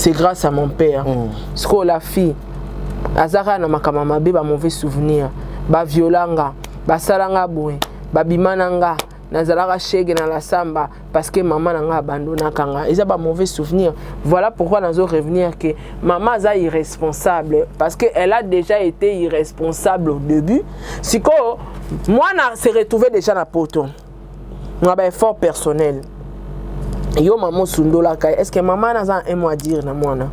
c'est grâce à mon père. Ce que la fille, azara na makamama be ba mauvais souvenir, ba violanga, ba salanga boy, ba bimananga, nazalaka chege na la samba parce que maman nanga abandonna kanga. Ils ont ba mauvais souvenir. Voilà pourquoi nous allons revenir que maman est irresponsable parce que elle a déjà été irresponsable au début. Si que moi na se retrouvé déjà na poto. On a un effort personnel. Yo maman sundola kai. Est-ce que maman a un mot à dire na moi na?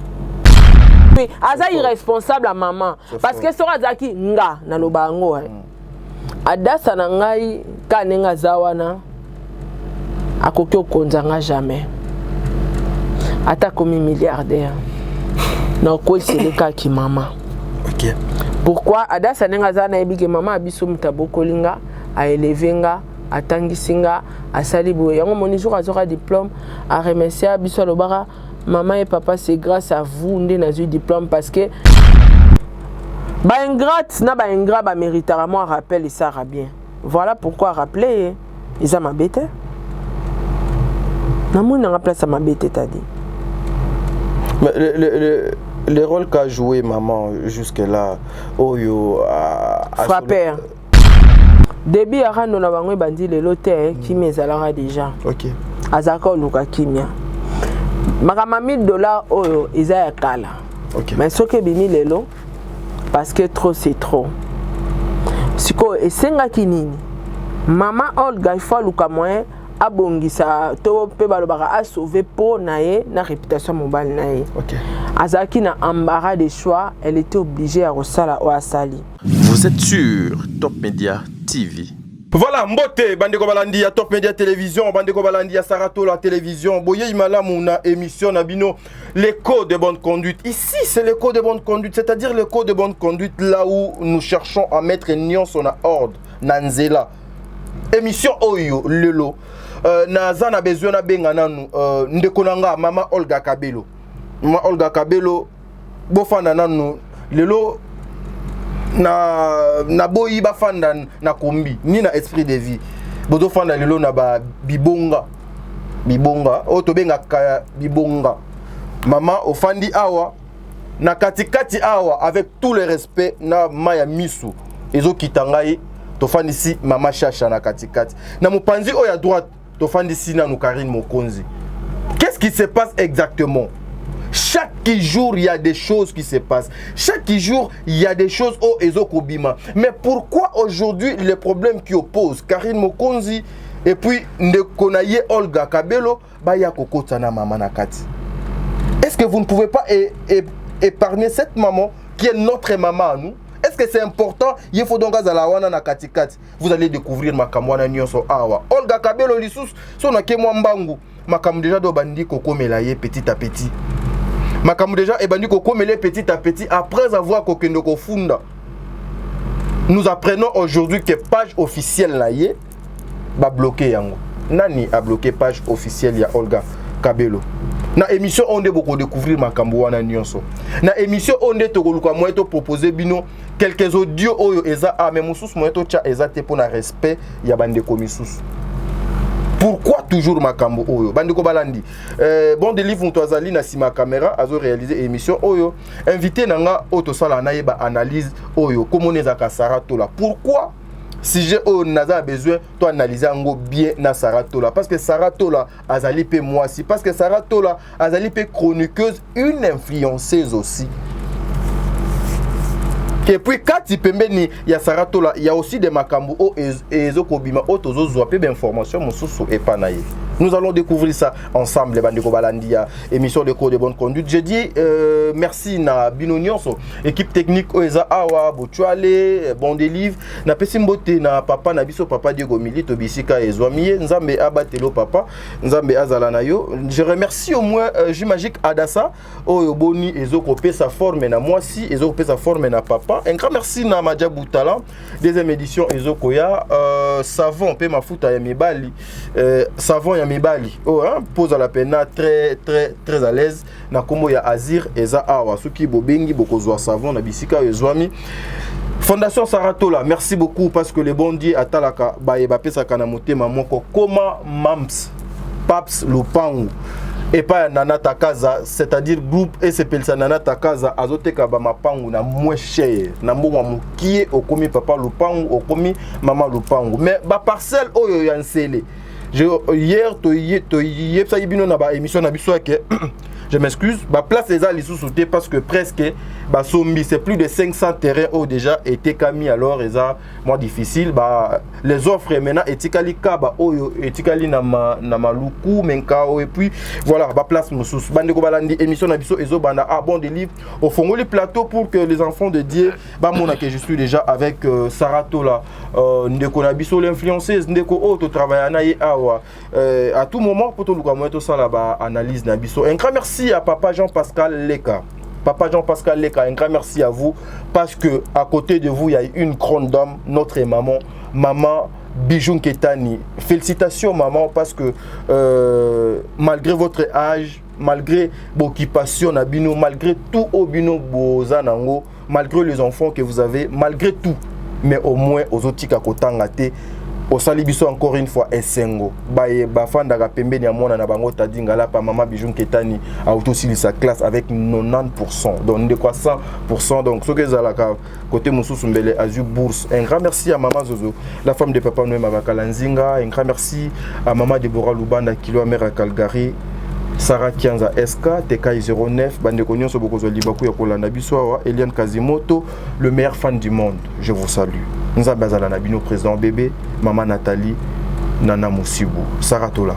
Oui, aza irresponsable à maman parce que sora zaki nga na lobango. Adasa na ngai kanenga zawana akoki okonzanga jamais. Ata komi milliardaire. Na ko c'est le cas qui maman. OK. Pourquoi Adasa nenga zana ebike maman abiso mutabokolinga a élevenga atangisinga asali boye yango moni jour azoka diplôme a remercier abiso lobara maman et papa c'est grâce à vous ndé na eu diplôme parce que ba ingrate na ba ingrat ba méritera moi rappel et ça ra bien. Voilà pourquoi rappeler ils a ma bête. Na mon na place à ma bête t'as dit. Mais le rôle qu'a joué maman jusque là oyo frapper. Début à rando na bango bandi le loté qui mezalara déjà. OK. Azaka luka kimia. Makama $1000 oyo eza ya kala. OK. Mais ce que bini lelo parce que trop c'est trop. Siko esenga kinini. Maman Olga il faut luka moyen abongisa to pe balobaka a sauver pour naé na réputation mobile naé. OK. Azaki na embarras de choix, elle était obligée à resala ou à sali. Vous êtes sur Top Media TV. Voilà, mbote bandeko balandi ya Top Media Télévision, bandeko balandi ya Sarato la télévision. Boye imala muna émission nabino les codes de bonne conduite. Ici, c'est les codes de bonne conduite, c'est-à-dire les codes de bonne conduite là où nous cherchons à mettre nion son ordre nanzela. Émission oyo lelo naza na besoin na benga nanu ndeko nanga mama Olga Kabelo. Mama Olga Kabelo bofana nanu lelo na boyi ba fanda na kombi ni na esprit de vie bodo fanda lelo na ba bibonga o to benga ka bibonga mama ofandi awa na katikati awa avec tout le respect na maya misu ezo kitangai to fandi si mama chacha na katikati na mopanzi o ya droite to fandi si na Karine Mokonzi. Qu'est-ce qui se passe exactement? Chaque jour, il y a des choses qui se passent. Chaque jour, il y a des choses au Ezokobima. Mais pourquoi aujourd'hui les problèmes qui opposent Karine Mokonzi et puis Ndekonaye Olga Kabelo, Baya Kokotana Mama Nakati? Est-ce que vous ne pouvez pas épargner cette maman qui est notre maman à nous? Est-ce que c'est important? Il faut donc Zalawana Nakati Kati. Vous allez découvrir Makamwana Nyonso Awa. Olga Kabelo Lissous, son akemwa mbangu. Makam déjà do bandi koko melaye petit à petit. Makam déjà et bandi koko melaye petit à petit après avoir kokendo kofunda. Nous apprenons aujourd'hui que page officielle là yé ba bloqué yango. Nani a bloqué page officielle ya Olga Kabelo. Na émission on est beaucoup découvrir makambo wana nyonso. Na émission on est tokoluka moi to proposer bino quelques audios oyo eza a mais mususu moi to cha eza te pour na respect ya bande komisusu. Pourquoi toujours makambo oyo bandeko balandi bon délivre mutwazali na sima caméra azo réaliser émission oyo invité nanga auto sala na yeba analyse oyo comment nezaka Sarato là. Pourquoi sujet oyo naza besoin to analyser ngo bien na Sarato là parce que Sarato là azali pe moi si parce que Sarato là azali pe chroniqueuse une influenceuse aussi. Et puis quand il peut il y a Sarato là, il y a aussi des makambo et ezokobima otozo zoape d'informations mususu et panaye. Nous allons découvrir ça ensemble les bandeko balandia émission de cours de bonne conduite. Je dis merci na bino nyonso équipe technique oeza awa botuale bon délivre na pesimbote na papa na biso papa Diego Milito bisika ezwamiye nzambe abatelo papa nzambe azala na yo. Je remercie au moins Jimagique Adassa oyo boni ezokopé sa forme na moi si ezokopé sa forme na papa. Un grand merci na Madja Boutala deuxième édition ezokoya savon pe mafuta ya mibali savon ya mibali oh hein pose à la peine très à l'aise na kombo ya Azir eza awa suki bobengi bokozwa savon na bisika ezwami Fondation Sarato là merci beaucoup parce que les bondis atalaka ba pesa kana motema moko koma mams paps lopangu et pas Nana Takaza, c'est-à-dire groupe et c'est pelsa Nana Takaza azoteka ba mapangu na moins cher na mbongo mukie okomi papa lupangu okomi maman lupangu mais ba parcelle oyo ya nsele hier to yebsa yibino na ba émission na biso ke je m'excuse, ma place les a les sous-sautés parce que presque bah sombi c'est plus de 500 terrains ont déjà été camis alors ils a moins difficile bah les offres maintenant etikali kaba oyo etikali na maluku menkao et puis voilà bah place moussous bande ko balandi émission na biso ezo banda ah bon des livres au fond les plateaux pour que les enfants de Dieu bah mona que je suis déjà avec Sarah Tola ndeko na biso l'influenceuse ndeko auto travailler na ye awa à tout moment pour tout le monde tout ça là bah analyse na biso un grand merci à Papa Jean-Pascal Leka. Papa Jean-Pascal Leka, un grand merci à vous parce que à côté de vous, il y a une grande dame, notre maman, Maman Bijou Ketani. Félicitations maman parce que malgré votre âge, malgré vos occupations, malgré tout au bino bozanango, malgré les enfants que vous avez, malgré tout, mais au moins aux autres qui kotangate. Au salibiso encore une fois esengo baye bafanda ga pembeni ya mwana na bango tadinga la pa Maman Bijou Ketani a aussi sa classe avec 90% donc de quoi 100% donc ce que zalaka côté mususu mbele azu bourse un grand merci à Maman Zozo la femme de papa Noé Mabakala Nzinga un grand merci à Maman Deborah Lubanda kilo mère à Calgary Sarah Kianza SK TK09 bande konyo so bokozo libaku ya kolanda biso Eliane Kazimoto le meilleur fan du monde je vous salue nous abazala na bino président bébé Maman Nathalie Nana Moussibou Sarah Tola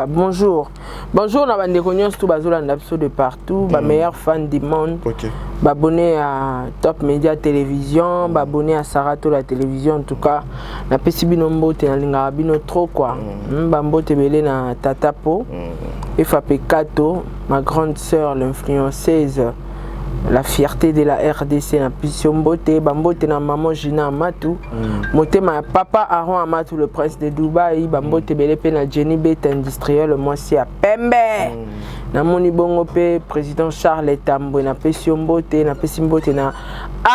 bonjour bonjour na bande konyo tout bazolanda biso de partout ba meilleur fan du monde OK abonné à Top Media Télévision abonné à Sarah Tola télévision en tout cas na pesi bino mbote na linga bino trop quoi ba mbote belé na tatapo et Fapé Kato ma grande sœur l'influenceuse la fierté de la RDC na pission mbote bambote na maman Gina Amatou motema papa Aaron Amatou le prince de Dubaï bambote belé pe na Jenny Bet industriel moi si à Pembe na moni bongo pe président Charles Tambwe na pission mbote na pission mbote na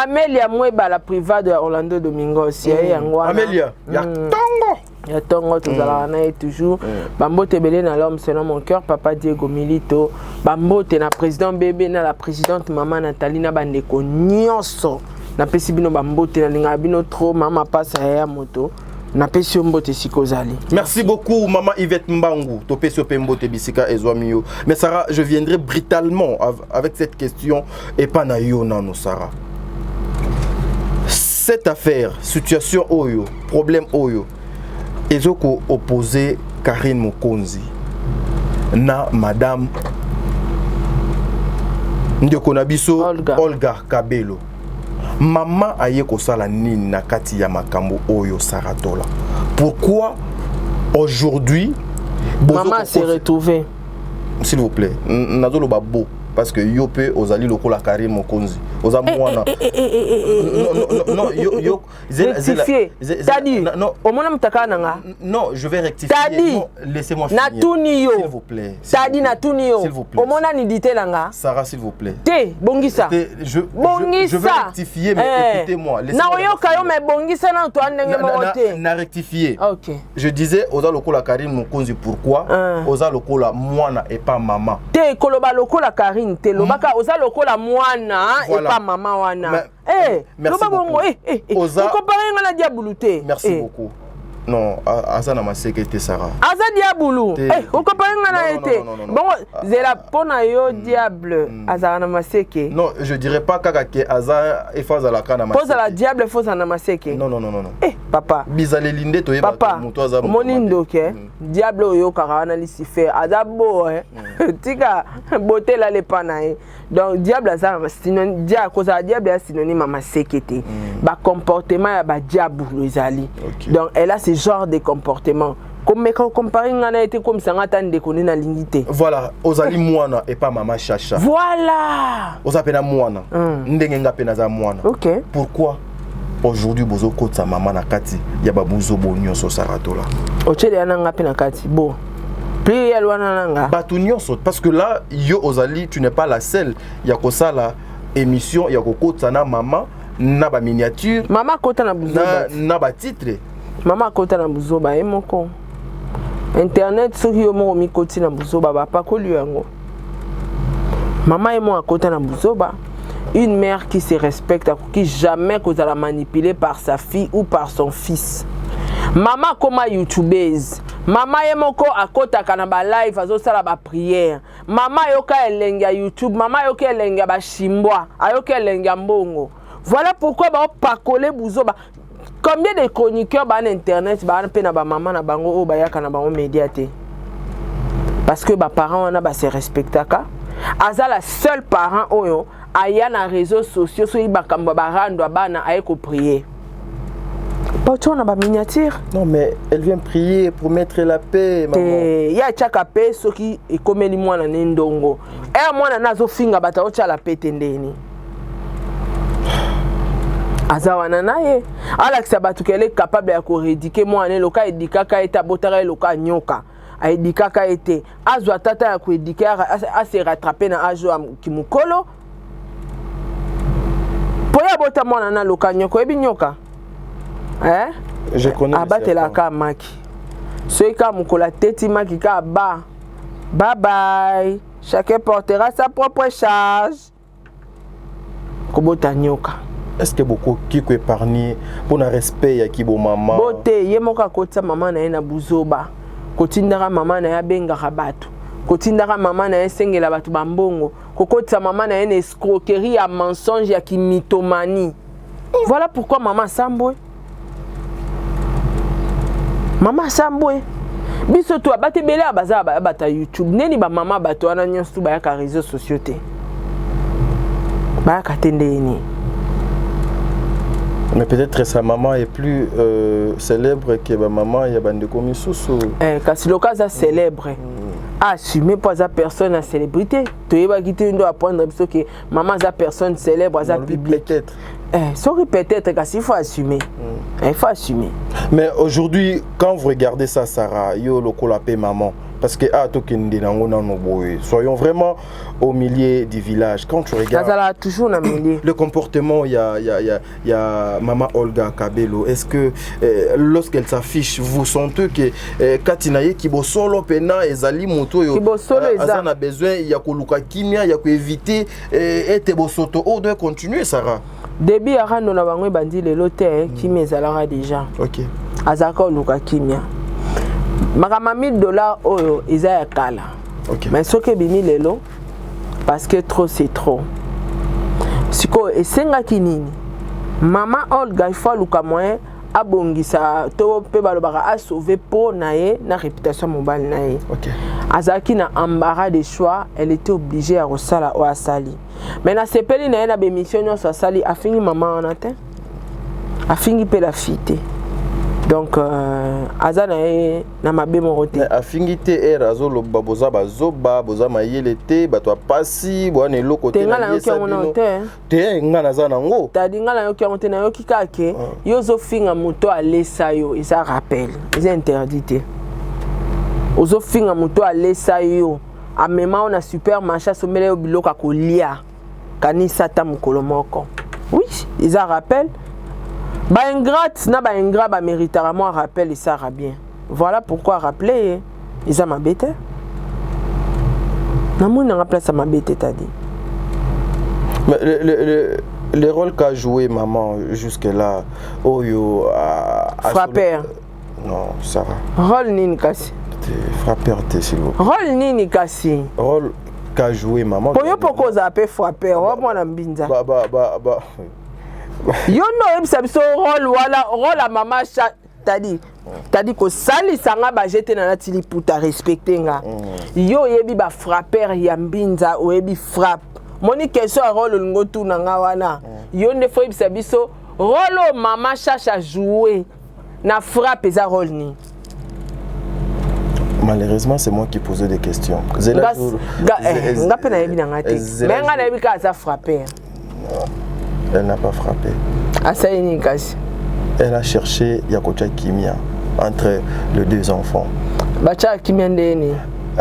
Amelia Mweba la private de Orlando Domingos yangwa Amelia ya tongo ya tongo tozala na toujours bambote belé na l'homme selon mon cœur papa Diego Milito bambote na président bébé na la présidente maman Nathalie na bandeko nyonso na pesi bino bambote na linga bino trop mama passa ya moto na pesi mbote sikozali. Merci beaucoup Maman Yvette Mbangu to pesi mbote bisika ezwamio mais Sarah je viendrai brutalement avec cette question et pas na yo nano Sarah cette affaire situation oyo problème oyo ezoko opposé Karine Mokonzi na madame ndeko na biso Olga Kabelo maman aye kosala nini na kati ya makambo oyo Sarah Tola pourquoi aujourd'hui maman s'est retrouvée s'il vous plaît nazolo babo parce que yo pe ozali lokola Karine Mokonzi oza mwana non yo rectifier tadi omona mutaka nanga non je vais rectifier laissez-moi finir s'il vous plaît tadi na tunio omona ni ditelanga Sarah s'il vous plaît te bongisa je vais rectifier mais écoutez-moi na oyoka yo mais bongisa na to ndenge mote na rectifier OK je disais oza lokola Karine Mokonzi pourquoi oza lokola mwana et pas maman te koloba lokola Karine te lobaka oza lokola mwana et pas maman wana merci beaucoup oza comparer ngana diabulu te merci beaucoup non azana masekete Sarah aza diabulu on comparer ngana été bon zela pona yo diable azana maseke non je dirais pas kaka ke aza efaza la kana maseke poza la diable foza na maseke non papa bizale linde to yeba muto aza monindo ke diable oyo kaka na lisifer aza bo tika beauté la le panae donc diable aza synonyme dia koza diable est synonyme à masekete ba comportement ya ba diabulu ezali donc elle a ce genre de comportement comme quand comparer ngana été comme ça ngata ndeko na lingité voilà ozali mwana et pas maman chacha voilà ozapena mwana ndenge ngapena za mwana OK pourquoi aujourd'hui bozo kotsa maman na kati ya babuzo bonyo so Sarah Tola ochele yana ngapena kati bo plus ya lwana nanga batu nyonso parce que là yo ozali tu n'es pas la seule ya kosala émission ya kokotsa na maman na ba miniature maman kota na buzoba na ba titre maman kota na buzoba moko internet soki yo moko mikoti na buzoba bapakoli yango. Maman et moi à côté na buzoba. Une mère qui se respecte, qui jamais la manipuler par sa fille ou par son fils. Maman comme youtubeuse. Maman et mon corps à côté kanaba live azo sala ba prière. Maman yoka elenga YouTube, maman yoka elenga ba chimbwa, ayoka elenga mbongo. Voilà pourquoi ba pakole buzoba. Combien de chroniqueurs ba na internet ba na pe na ba maman na bango o ba yaka na bango médiaté. Parce que ba parents na ba se respectaka. Aza la seule parent oyo aya na réseaux sociaux so ibakamba barando bana aye ko prier. Pas tu on a ba miniature. Non mais elle vient prier pour mettre la paix maman. Ya chaka paix soki ekomeli mwana ndongo. Mwana nazo finga bata ocha la paix tendeni. Azawana naye ala kisabatu kele capable ya ko rédiquer mwana loka edikaka eta botara loka nyoka. Aedikaka ete azwa tata ya ko édiquer a se rattraper na ajo kimukolo. Poya bota mwana na loka nyoko ebi nyoka. Je connais. Abattre la kamaki. Ceux qui ont la tête maki ka ba. Bye bye. Chacun portera sa propre charge. Kobota nyoka. Est-ce que beaucoup qui peut épargner pour un respect à kibo maman? Bote yemoka kota maman na ena buzoba. Kotindara maman na ya benga rabatu. Kotindara maman na esengela batu bambongo. Kokota maman na ena escroquerie ya mensonge ya mythomanie. Voilà pourquoi maman Sambwe. Maman Sambwe. Biso to abate bele abaza bata YouTube. Neni ba maman bato ana nyonso ba ya ka réseaux sociaux te. Ba ka tendeni. Mais peut-être sa maman est plus célèbre que ma maman ya bande komi soso. Kasi le cas célèbre. Assumer pas à personne à célébrité. Tu es quitter une doit apprendre que maman za personne célèbre à public. Peut-être. Sorry peut-être qu'il faut assumer. Il faut assumer. Mais aujourd'hui quand vous regardez ça Sarah, yo loko la paix maman. Parce que soyons vraiment au milieu du village. Quand tu regardes toujours le comportement, il y a Maman Olga Kabelo. Est-ce que lorsqu'elle s'affiche, vous sentez que Katinaye Kibosolo Pena et Zali Moto a besoin, il y a Koluka Kimia, il y a éviter et Tebosoto. On doit continuer, Sarah. Début à Rando Nabango Bandi le loté qui me zalara déjà. Ok. Azaka Luka Kimia. Makama $1000 oyo eza ya kala. Okay. Mais soki bimi lelo parce que trop c'est trop. Siko esenga kinini. Maman Olga ifa luka moyen abongisa to pe balobaka a sauver pour nae na réputation mobile nae. OK. Azaki na embarras de choix, elle était obligée à resala o asali. Mais na sepeli na na bémission nyonso asali afingi maman en atteint. Afingi pe la fité. Donc azana na mabe morote afingite era zolo baboza bazoba boza mayelete bato pasi bwana eloko te na yesa te ngana zana ngo tadi ngana yoki onte na yoki kake yozo finga moto alesa yo isa rappel is interdit ozo finga moto alesa yo amema on a supermarché somele yo biloko kolia kanisa ta mukolo moko oui isa rappel. Ba ingrat na ba ingrat ba méritera moi rappel et ça bien. Voilà pourquoi rappeler ils a ma bête. Na mon na place ma bête t'a dit. Mais le rôle qu'a joué maman jusque là oyo frappeur. Non, ça va. Rôle nini kasi. Frappeur t'es s'il vous plaît. Rôle nini kasi. Rôle qu'a joué maman. Poyo poko za pe frappeur, wa mwana mbinza. Ba Yo no ebisa biso rôle wala rôle à maman t'as dit que sali sanga ba jeter na natili pour ta respecter nga. Yo yebi ba frapper ya mbinza o yebi frappe. Moni question rôle ngotu na nga wana. Yo ne faut ebisa biso rôle maman cherche à jouer na frappe za rôle ni. Malheureusement, c'est moi qui posais des questions. Elle n'a pas frappé. Elle a cherché Yakocha Kimia entre les deux enfants. Bacha Kimia ndeni.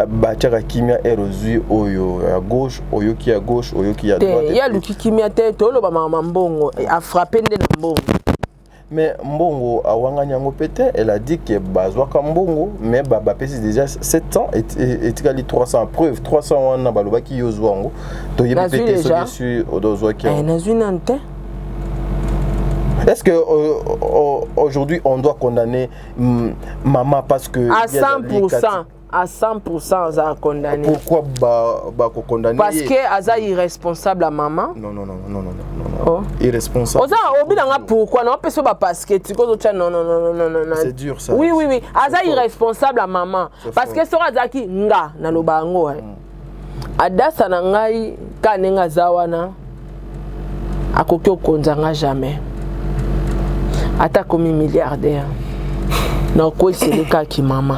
Bacha Kimia est reçu oyo à gauche, oyo qui à gauche, oyo qui à droite. Il y a Luki Kimia tête, tolo ba mama mbongo a frappé ndé na mbongo. Mais Mbongo, Awanga Nyango Pété, elle a dit que Bazwaka Mbongo, mais Bapesi déjà 700 et 300 preuves, 300 wana balobaki yozwango. To yebi pété so sur odozwaki. Est-ce que aujourd'hui on doit condamner maman parce que à 100%? À 100%, ça a condamné. Pourquoi condamner? Parce que Aza irresponsable à maman. Non. Oh. Irresponsable. Pourquoi? Non, parce que non. C'est dur ça. Oui. Aza irresponsable à maman. Parce que ça Aza qui nga na lobango. Adasa na ngai kanenga zawana. Akoki okonzanga jamais. Ata komi milliardaire. Non quoi c'est le cas qui maman.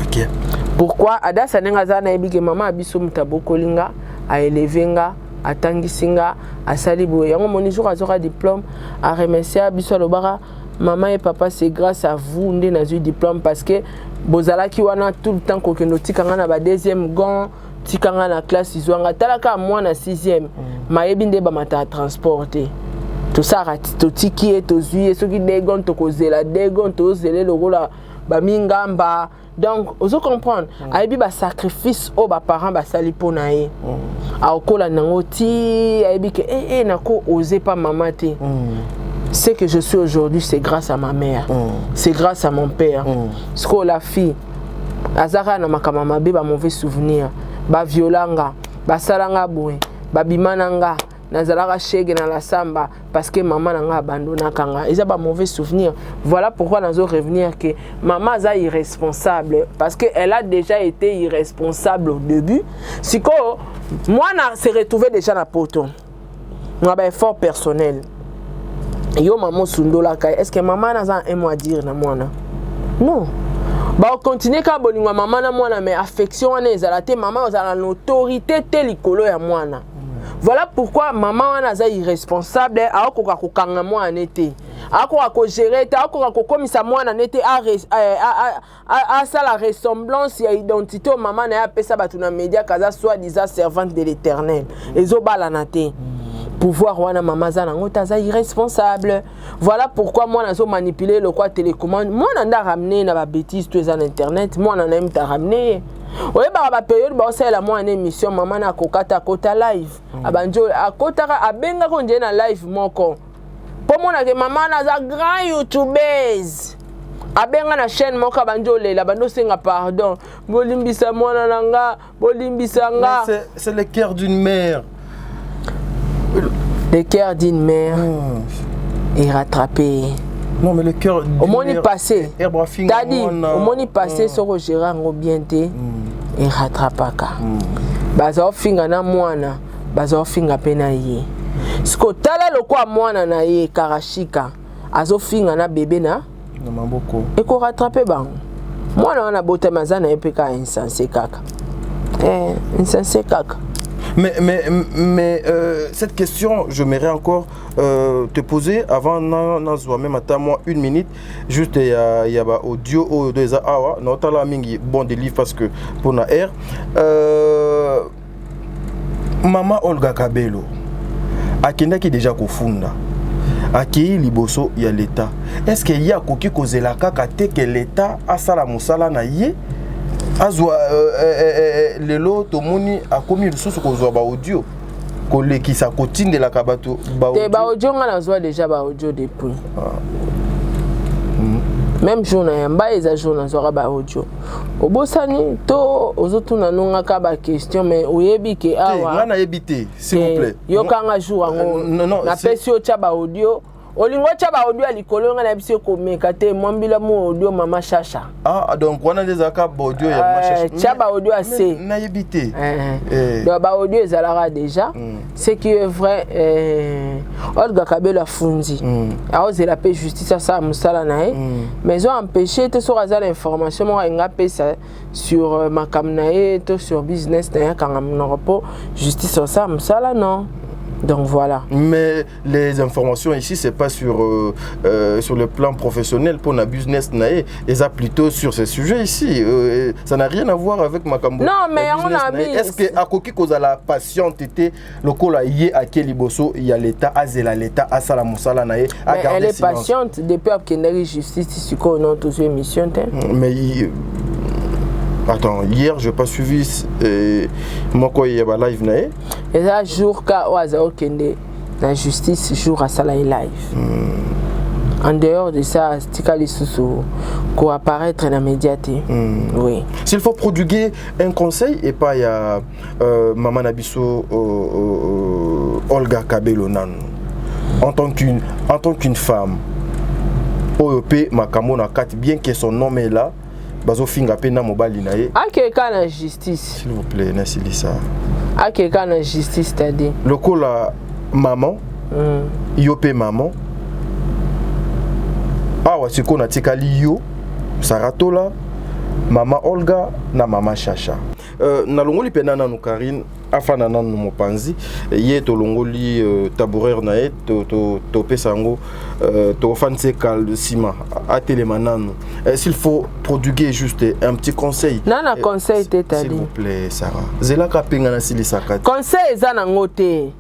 OK. Pourquoi Adasa nengaza na ebike maman abiso mutabokolinga a élevenga a tangisinga a salibo yango monijour azoka diplôme a remercier abiso lobara maman et papa c'est grâce à vous ndé na eu diplôme parce que bozalaki wana tout le temps kokendo tikanga na ba deuxième gant tikanga na classe izwanga talaka moi na 6e mayebi nde ba mata transporter tout ça to tiki et to zui soki degon to kozela degon to zele lokola ba mingamba. Donc, vous comprenez, aibi ba sacrifice au ba parents ba sali pona ye. A okola nangoti, aibi que nako osé pas maman te. Ce que je suis aujourd'hui, c'est grâce à ma mère. C'est grâce à mon père. Ce que la fille azara na makamama be ba mauvais souvenir, ba violanga, ba salanga boue, ba bimananga. Nazalaka shege na la samba parce que maman n'a abandonné kanga. Ils ont pas mauvais souvenir. Voilà pourquoi nous allons revenir que maman est irresponsable parce qu'elle a déjà été irresponsable au début. Si que moi na se retrouvé déjà na poto. On a un effort personnel. Yo maman sundola kai. Est-ce que maman n'a un mot à dire na moi na? Non. Bah on continue ka bolinga maman na moi na mais affection on est zalate maman on a l'autorité tel licolo ya moi na. Voilà pourquoi maman est irresponsable. A koka kokanga moi en été. A koka ko gérer, a koka ko komisa moi en été a ça la ressemblance ya identité maman na pesa batu na média kaza soit disant servante de l'Éternel. Ezo bala na te. Pouvoir wana maman za nango taza irresponsable. Voilà pourquoi moi nazo manipuler le quoi télécommande. Moi nanda ramener na ba bêtise tous en internet. Moi nana même ta ramener. Oui, bah période bah c'est la moi une émission maman na kokata kota live. Abanjo akota abenga konje na live moko. Pour moi na que maman na za grand youtubeuse. Abenga na chaîne moko abanjo le la bando senga pardon. Bolimbisa mwana nanga, bolimbisa nga. C'est le cœur d'une mère. Le cœur d'une mère est rattrapé. Non mais le cœur au moins y passé. Dadi, au moins y passé sur le gérant au bien té et rattrapaka. Bazo finga na mwana, bazo finga pena ye. Sko tala le quoi mwana na ye karashika. Azo finga na bébé na maboko. Et ko rattraper bang. Mwana wana bote mazana epeka insensé kaka. Insensé kaka. Mais cette question, je m'aimerais encore te poser avant même à moi 1 minute. Juste il y a audio de Zahawa, notamment mingi bon des livres parce que pour na air. Maman Olga Kabelo, akenda qui déjà kofunda. Aki liboso ya l'État. Est-ce qu'il y a koki kozela kaka te que l'État a sala musala na ye? Azwa lelo tomoni akomi lisusu kozwa ba audio kolekisa kotinde la kabato ba audio. Ba audio ngana zwa déjà ba audio depuis. Même jour na yamba eza jour na zwa ba audio. Obosani to ozotuna nonga ka ba question mais oyebi ke awa. Ngana yebite s'il vous plaît. Yo kanga jour ngo na pesi o cha ba audio. Olingo chaba audio alikolo ngana biso ko mekate mwambila mu audio mama Chacha. Ah donc wana des aka audio ya mama Chacha. Chaba audio assez. Na yebité. Donc ba audio ezalaka déjà. Ce qui est vrai Olga Kabelo fundi. A osé la paix justice ça musala nae. Mais ils ont empêché te sur azala information moi nga pesa sur makamnae to sur business na kanga na repos justice ça musala non. Donc voilà. Mais les informations ici, c'est pas sur le plan professionnel pour la business nae, et ça plutôt sur ces sujets ici. Ça n'a rien à voir avec Makambo. Non, mais on a mis. Est-ce que à Koki cause la patiente était le col yé à Keliboso, il y a l'État, Azela l'État, Asala Moussala nae. Mais elle est patiente depuis qu'elle justice ici qu'on a tous les émissions. Mais attends, hier je n'ai pas suivi moi quoi il y a live nae. Et là jour quand Oaza Okende la justice jour à Sala live. En dehors de ça, Tikali Soussou pour apparaître dans la médiaté. Oui. S'il faut prodiguer un conseil et pas il y a Maman Nabiso Olga Kabelo Nan en tant qu'une femme OEP Makamona 4 bien que son nom est là. Bazo finga pena mobali nae. A quelqu'un la justice. S'il vous plaît, Nassili ça. A quelqu'un la justice c'est-à-dire. Le coup la maman. Yopé maman. Ah ouais, c'est qu'on a tikali yo. Saratola. Maman Olga na maman Chacha. Na longoli pena na Karine afana na no mopanzi ye to longoli tabourer na et to pesango to fanse kal ciment à télémanano. S'il faut prodiguer juste un petit conseil. Nana conseil t'état s'il vous plaît Sarah. Zela kapinga na sili sakati. Conseil za na ngote.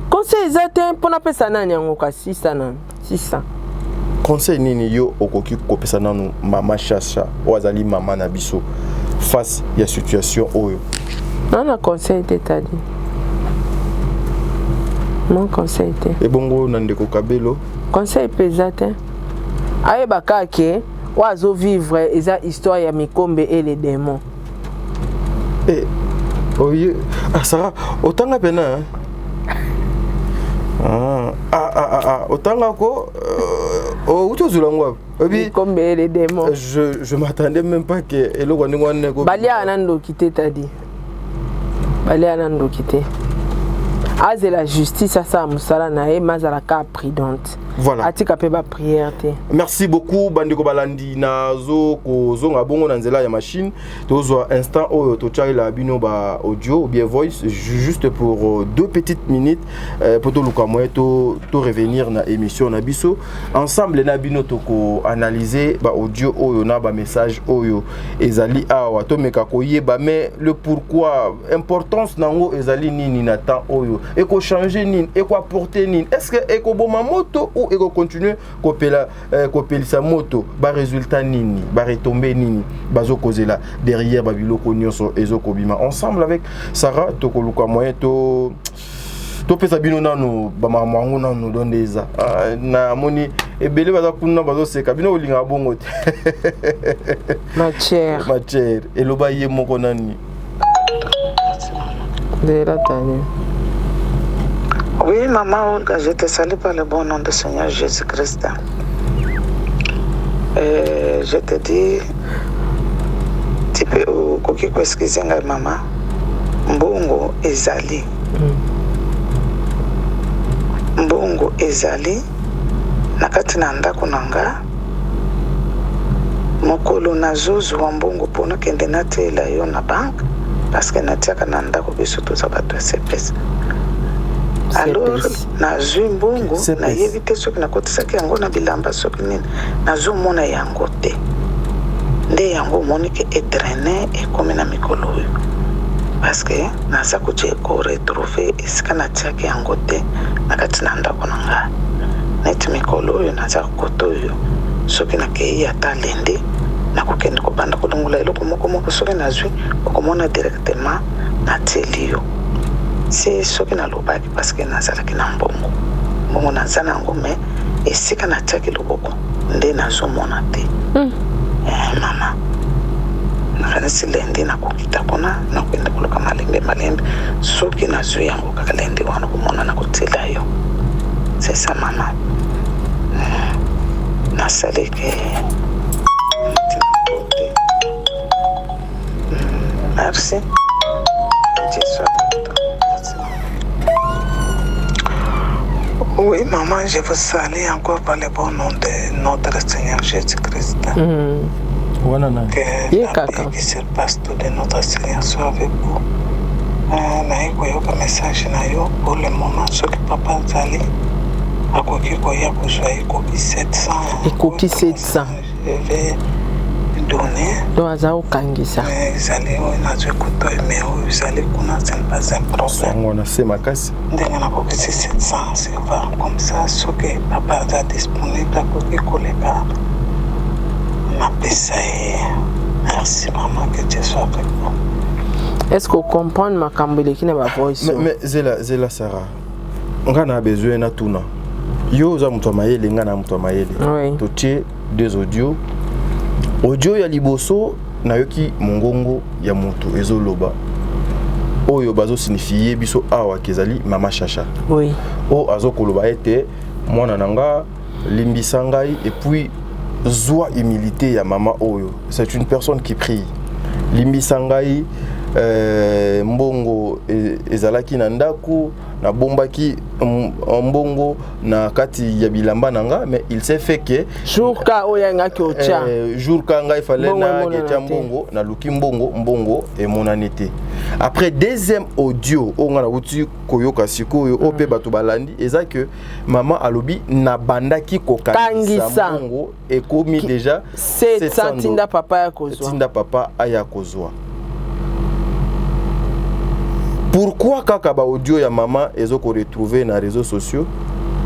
Conseil za te pona pesa nani ngoka 600. Conseil nini yo okoki kopesa nanu mama Chacha wazali mama na biso face ya situation oyo. Non, le conseil t'état dit. Mon conseil t'est. Et bongo nandeko Kabelo. Conseil pesant. Aye bakake, oiseau vivre, eza histoire ya Mikombe et les démons. Eh, oye, Sarah, autant pena. Autant ko, utozulangwa. Mikombe et les démons. Je m'attendais même pas que elo wani wane ko. Balia anando kité t'as dit. Balia anando kité. Az la justice à ça musala na e mazalaka prudente. Voilà. Atika peba prière te. Merci beaucoup bandeko balandi nazo ko zonga bongo na nzela ya machine tozo instant oyo to tchai la bino ba audio ou bien voice juste pour 2 petites minutes pour to luka moye to revenir na émission na biso ensemble na bino to ko analyser ba audio oyo na ba message oyo ezali awa to meka ko yeba mais le pourquoi importance nango ezali nini na temps oyo et ko changer nini et ko apporter nini est-ce que e ko boma moto ou et qu'on continue copier sa moto ba résultat nini ba retomber nini bazo causer là derrière babilo konyoso ezoko bima ensemble avec Sarah to koluka moyen to pesa bino nanu ba mamangu nanu dondeza na moni ebele baza kuna bazo seka bino olinga bongo te matière eloba ye moko nani de la tani. Oui, maman Olga, je te salue par le bon nom du Seigneur Jésus-Christ. Je te dis, tu peux excuser maman. Mbongo ezali. Mbongo ezali. Nakati na ndako nanga. Mokolo na zuzu wa mbongo pona kende natela yo na bank. Parce que natiaka na ndako biso toza bato ya CPS. Alors nazwi mbongo nayebi te soki nakotisaki yango na bilamba soki nini nazomona yango te nde yango omoni ke etraîne ekomi na mikolo oyo parce que naza kuti koretrouve esika natiaki yango te na kati na ndako na ngai neti mikolo oyo naza koto oyo soki nakei ata lende nakokende kobanda kolongola eloko moko soki nazwi okomona directement natieli yo c'est ce que nalobaki parce que nazalaki na mbongo naza nango me esika natiaki loboko nde nazomona te mama nakanisi lende nakokita kuna nakende koluka malembe soki nazwi yango kaka lende wana komona nakotela yo c'est ça mama nasaleke merci Oui, maman, je vous salue encore par le bon nom de notre Seigneur Jésus-Christ. Que la paix qui surpasse tout de notre Seigneur soit avec vous. naye koyoka message na yo pour le moment soki papa azali akoki koya kozwa ekoki 700 ekoki 700 je vais donner donc aza okangisa ezali oyo nazwi kuto eme oyo ezali kuna ce n'est pas un problème on a se makasi ndenge nakokisi 700 c'est va comme ça soki papa aza disponible akoki koleka napesa ye. Merci maman, que Dieu soit avec vous. Est-ce que vous comprenez ma cambole qui n'a pas voice? Mais Zela Sarah, on a besoin de tout. Yo za mutu mayele ngana mutu mayele. Oui. Totie deux audios. Audio ya liboso na yoki mongongo ya mutu ezoloba. Oyo bazo signifier biso awa kezali mama Chacha. Oui. O azo koloba ete mwana nanga limbisa ngai et puis Zoa humilité ya mama oyo. C'est une personne qui prie. Limbisa ngai mbongo ezalaki na ndaku na bombaki mbongo na kati ya bilamba nanga, mais il s'est fait que jour ka oyanga ki ocha jour ka ngai fallait na ketia mbongo na luki mbongo et mon anité. Après deuxième audio on a uti koyoka sikoyo ope bato balandi eza que maman alobi na bandaki kokangisa mbongo et komi déjà 700 tinda papa ya kozwa tinda papa aya kozwa. Pourquoi kaka ba audio ya maman ezoko retrouver na réseaux sociaux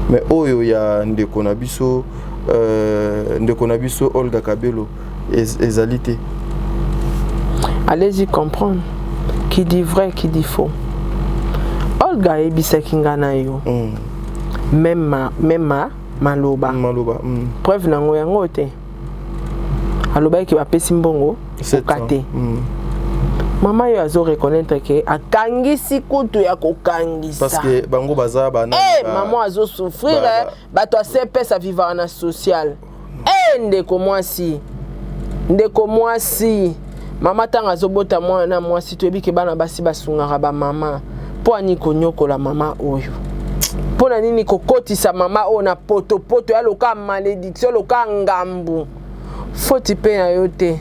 mais oyo ya ndeko na biso Olga Kabelo ezalité. Allez-y comprendre qui dit vrai qui dit faux. Olga ebisa kingana yo même maloba preuve nango yango te aloba ki ba pesi mbongo okate. Maman yo azo reconnaître que akangisi kutu ya kokangisa parce que bango baza bana maman azo souffrir bato ase pesa vivre na social ndeko mwasi mama tanga azo bota mwana mwasi to ebike bana basi basungaka ba mama po ani konyokola mama oyo po na nini kokotisa mama oyo na poto ya loka malédiction loka ngambu foti pe na yo te.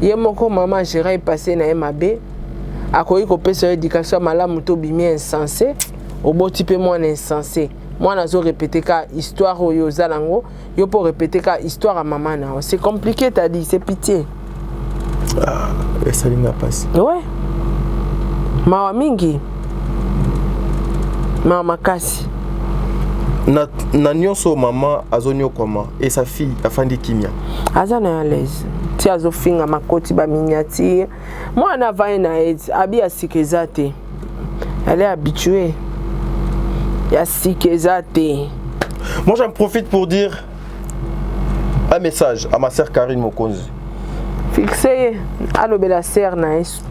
Ye moko mama gérer passé na mabe akoyi ko pesa éducation malamu to bimi insensé oboti pe moi insensé moi nazo répéter ka histoire oyo zalango yo pour répéter ka histoire à maman na c'est compliqué t'as dit c'est pitié et ça linga passe ouais mawa mingi mama kasi na nyonso mama azonyo koma et sa fille afandi kimia azana à l'aise ti azofinga makoti ba miniature mwana va na aids abi asikeza te elle est habituée ya sikeza te. Moi j'en profite pour dire un message à ma sœur Karine Mokonzi. Fixé alobela sœur na es.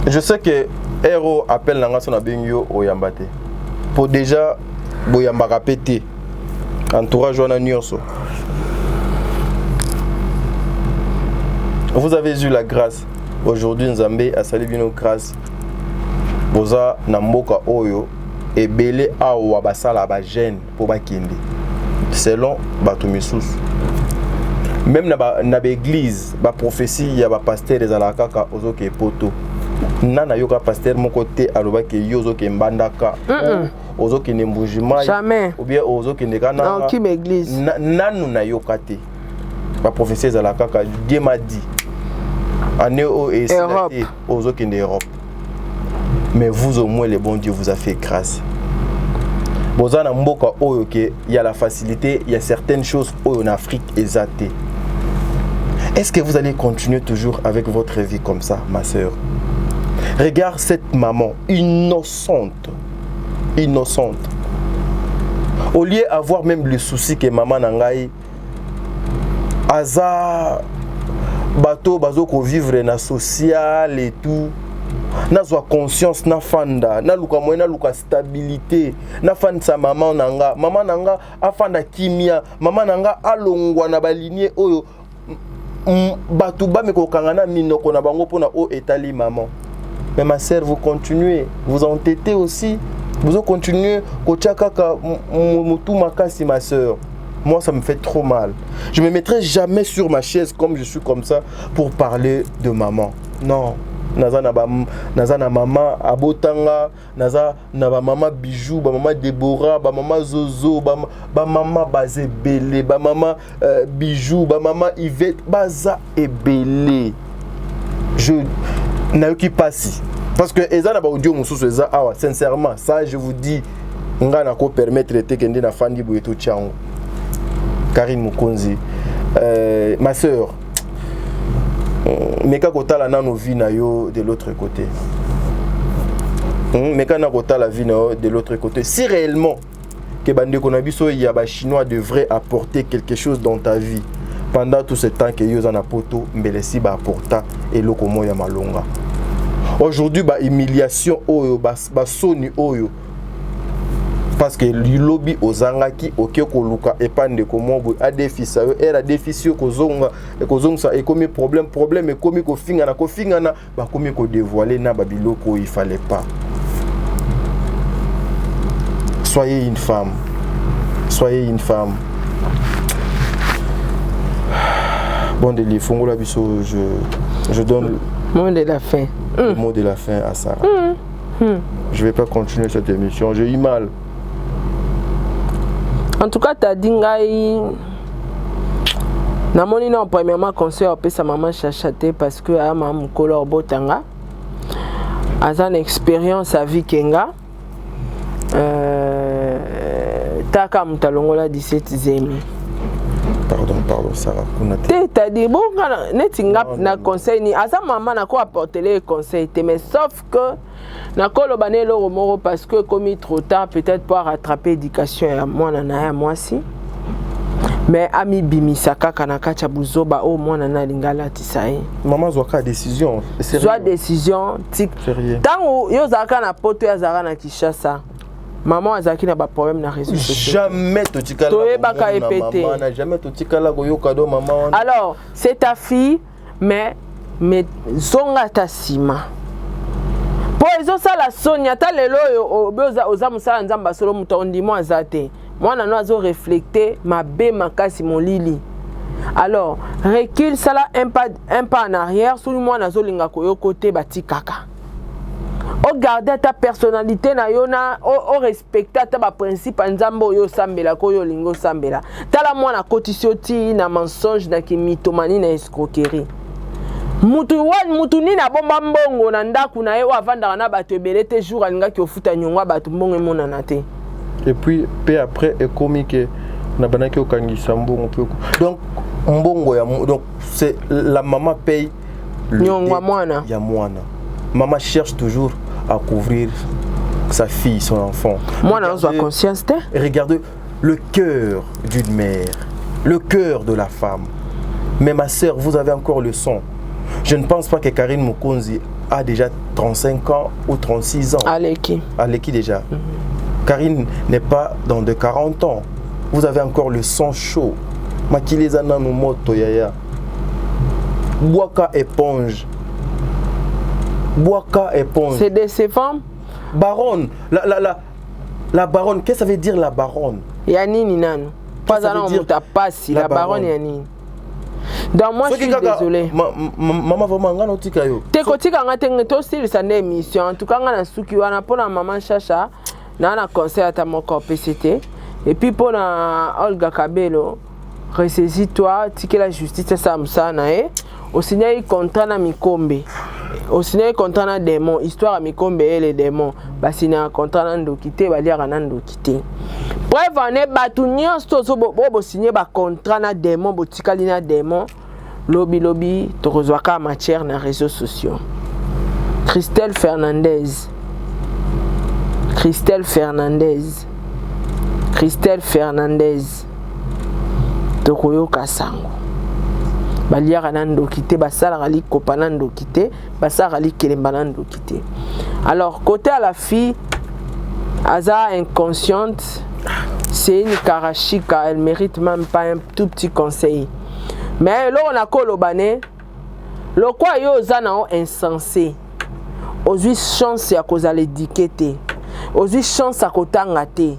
Je sais que Hero appelle nanga son abengyo oyambate pour déjà boyamba pété entourage wana nyonso. Vous avez eu la grâce. Aujourd'hui, Nzambe a sali bino grâce. Boza na mboka oyo ebele awa basala ba jeune pour ba kende. Selon bato misusu. Même na église, ba prophétie ya ba pasteur ezalaka kaka ozoke poto. Nana yoka pasteur moko te aloba ke yozo ke mbandaka. Ozoke ne mbujima. Jamais. Ou bien ozoke ne kana. Dans qui église? Nanu na yoka te. Ba prophétie ezalaka kaka Dieu m'a dit. Aux autres d'Europe. Mais vous au moins le bon Dieu vous a fait grâce. Bozana mboka oyo ke il y a la facilité, il y a certaines choses en Afrique exatées. Est-ce que vous allez continuer toujours avec votre vie comme ça, ma sœur? Regarde cette maman innocente. Au lieu d'avoir même le souci que maman nangai aza bateau bazo ko vivre na social et tout na zwa conscience na fanda na luka moyena luka stabilité na fanda sa maman nanga afanda kimia maman nanga alongwa na baligné oyo bato ba meko kangana minoko na bango pona o etali maman. Mais ma sœur, vous continuez, vous entêtez aussi, vous continuez kotia kaka mutu makasi ma sœur. Moi, ça me fait trop mal. Je ne me mettrai jamais sur ma chaise comme je suis comme ça pour parler de maman. Non. naza na maman abotanga, naza na ba maman Bijou, ba maman Déborah, ba maman Zozo, ba maman Bazebele, ba maman Bijou, ba maman Yvette, baza ebele. Je n'ai qui passe parce que eza na ba audio mususu eza awa sincèrement ça je vous dis nga na ko permettre te kende na fandi boyeto tchango Karine Mukonzi ma sœur meka kotala na no vie na yo de l'autre côté meka na kotala vie na yo de l'autre côté si réellement que bande ko na biso ya ba chinois devrait apporter quelque chose dans ta vie pendant tout ce temps que yo za na poto mbelesi ba apporta eloko moya malonga aujourd'hui ba humiliation oyo ba soni oyo parce que lobby ozangaki okeko luka epande ko mobo a déficit yo era déficit ko zonga ça et comme problème et comme ko finga na ba comme ko dévoiler na babiloko il fallait pas. Soyez une femme. Soyez une femme. Bon délire, Fongola Bisso, je donne le mot de la fin. Le mot de la fin à Sarah. Je vais pas continuer cette émission, j'ai eu mal. En tout cas, t'as dit na moni na premièrement conseil à sa maman chachate parce que a maman kolor botanga a une expérience à vie kenga taka mutalongola 17 zemi. Pardon Sarah. T'as dit bon netinga na conseil ni asa maman na ko apporter les conseils mais sauf que na kolo bané lo moro parce que comme trop tard peut-être pour rattraper éducation à moi na moi si mais ami bimisa kaka na kacha buzoba au moi na lingala tisai maman zoka décision soit décision tic tango yo zaka na poto ya zara na Kishasa maman azaki na ba problème na réseau jamais totikala maman n'a jamais totikala goyoka do maman. Alors c'est ta fille mais zonga tasima po ezo sala sonia ta lelo oza oza musala nzamba solo mutondi mo azate mwana no azo reflecter mabe makasi molili. Alors recule sala un pas en arrière sous moi nazo linga koyo côté bati kaka o garder ta personnalité na yona o respecter ta ba principe nzambo yo sambela ko yo lingo sambela tala mwana kotisioti na mensonge na kimitomanie na escroquerie mutu ni na bomba mbongo na ndaku na ye avanda na bato ebele te jour alinga ki ofuta nyonga bato mbongo emonana te et puis peu après et comme que na banaki okangisa mbongo peu donc mbongo ya donc c'est la maman paye nyonga mwana ya mwana maman cherche toujours à couvrir sa fille son enfant mwana on a conscience te regardez le cœur d'une mère le cœur de la femme mais ma sœur vous avez encore le son. Je ne pense pas que Karine Mukonzi a déjà 35 ans ou 36 ans. Aleki déjà. Karine n'est pas dans de 40 ans. Vous avez encore le sang chaud. Makilezana no moto yaya. Boaka éponge. Boaka éponge. C'est de ces femmes. Baronne. La baronne. Qu'est-ce que ça veut dire la baronne? Yanini nano. Pas à l'homme ta passe la baronne Yanini. Donc moi je suis désolé. Maman vraiment ngana otika yo. Te kotika ngate to style sa émission. En tout cas ngana suki wana pona maman Chacha na conseil à moko PCT et puis pona Olga Kabelo ressaisis-toi tike la justice ça msana au signer contrat na Mikombe. Au signer contrat na démon histoire à Mikombe et les démons. Ba signer contrat na ndokité ba lire na ndokité. Bref, on est battu nyonso bo signer ba contrat na démon botikali na démon lobby to rozwaka matière na réseaux sociaux. Christelle Fernandez to koyoka sango baliaka na ndokité basalaka likopa na ndokité basalaka likelemba na ndokité. Alors côté à la fille Aza inconsciente, c'est une karachika, elle mérite même pas un tout petit conseil. Mais là on a kolobane, le quoi yo zana insensé. Ozu chance à cause à l'éduquer, ozu chance à kotanga te,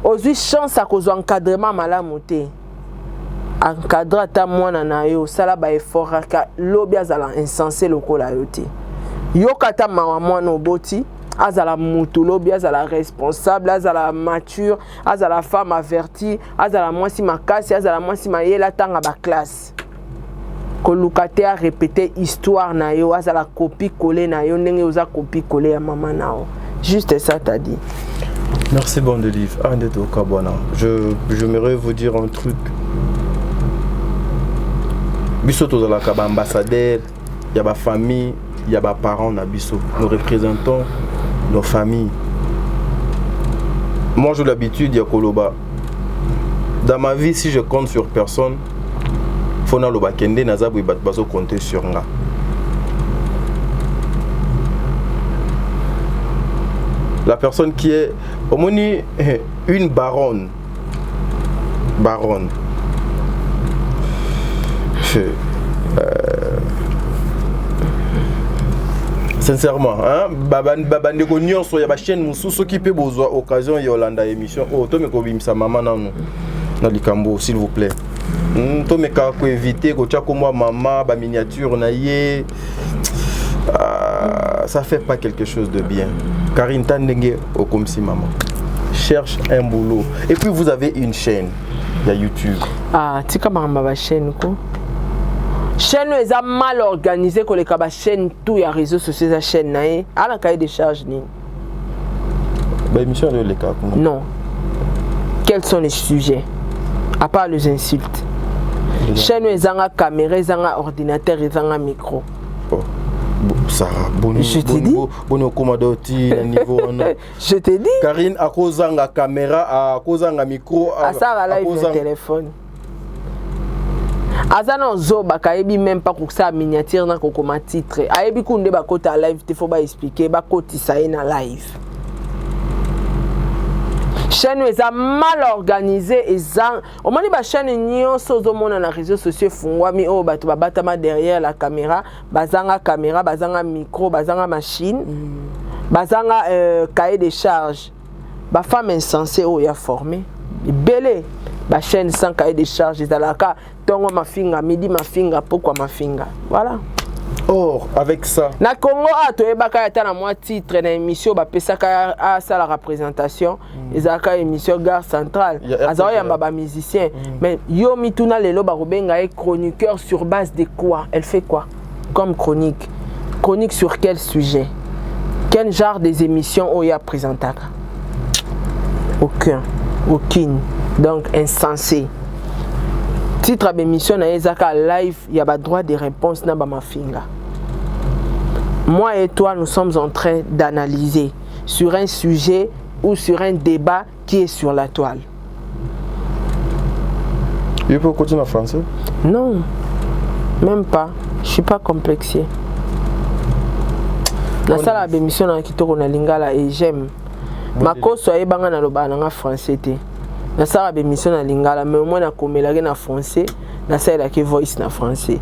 ozu chance à cause encadrement malamote. Encadra ta mwana na yo, sala ba effort ka lobi azala insensé lokola yote. yokata mawa mwana oboti azala mutulobi azala responsable azala mature azala femme avertie azala mwasi makasi azala mwasi mayela tanga ba classe koluka te a répéter histoire na yo azala copie coller na yo ndenge oza copie coller ya maman nao juste ça t'as dit. Merci bon de livre. Andeto Kabwana. J'aimerais vous dire un truc. Biso to la kaba ambassadeur, il y a ma famille, il y a mes parents na biso. Nous représentons nos familles. Moi j'ai l'habitude ya koloba. Dans ma vie si je compte sur personne, faut na loba kende na zabu bat bazo compter sur nga. La personne qui est au moins une baronne. Sincèrement, hein, babande ko nyonso ya ba chaîne mususu qui peut besoin occasion Yolanda émission. Oh, to me ko bimisa maman na likambo s'il vous plaît. To me ka ko éviter ko tia ko moi maman ba miniature na yé. Ça fait pas quelque chose de bien. Karine Tandenge au comme si maman cherche un boulot. Et puis vous avez une chaîne, il y a YouTube. Ah, tika ma chaîne ko. Chaîne est mal organisée que les kaba chaîne tout y a réseaux sociaux la chaîne naé. À la cahier des charges ni. Bah émission de l'écart. Non. Quels sont les sujets? À part les insultes. Chaîne est en caméra, en ordinateur, en micro. Oh. Sarah, bon je te dis. Karine à cause de la caméra, à cause de la micro, à ça live le téléphone. Azana zo bakayebi même pas pour ça miniature na kokoma titre. Ayebi kunde ba kota live te faut ba expliquer ba koti ça na live. Chaîne est mal organisée et au moins ba chaîne nyonso zo mona na réseaux sociaux fungwami o bato ba batama derrière la caméra, bazanga micro, bazanga machine, bazanga cahier de charges. Ba femme insensée o ya formé. Belé ba chaîne sans cahier de charges ezalaka tongo mafinga midi mafinga pourquoi mafinga voilà. Or avec ça na Congo to ebaka ta na moi titre na émission ba pesaka à ça la représentation ezalaka émission gare centrale azao ya baba musicien mais yo mituna lelo ba robenga est chroniqueur sur base de quoi elle fait quoi comme chronique sur quel sujet quel genre des émissions oya présentaka aucune donc insensé. Titre d'émission na ezaka live, il y a pas droit de réponse na ba mafinga. Moi et toi nous sommes en train d'analyser sur un sujet ou sur un débat qui est sur la toile. Tu peux continuer en français? Non. Même pas. Je suis pas complexé. La salle d'émission na kitoko na lingala et j'aime. Ma cause soit ebanga na loba na français té. Na sala bémission na lingala mais au moins na komelaki na français na sala ki voice na français.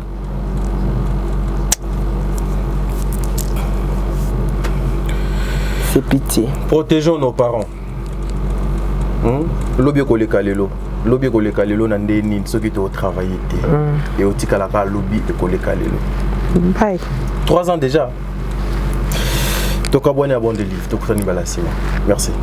C'est pitié. Protégeons nos parents. Lobi ko lekalelo. Lobi ko lekalelo na ndeni soki to travailler té. Et otikala ka lobi ko lekalelo. Bye. 3 ans déjà. Tokabwana bon de livre, tokutani balasima. Merci.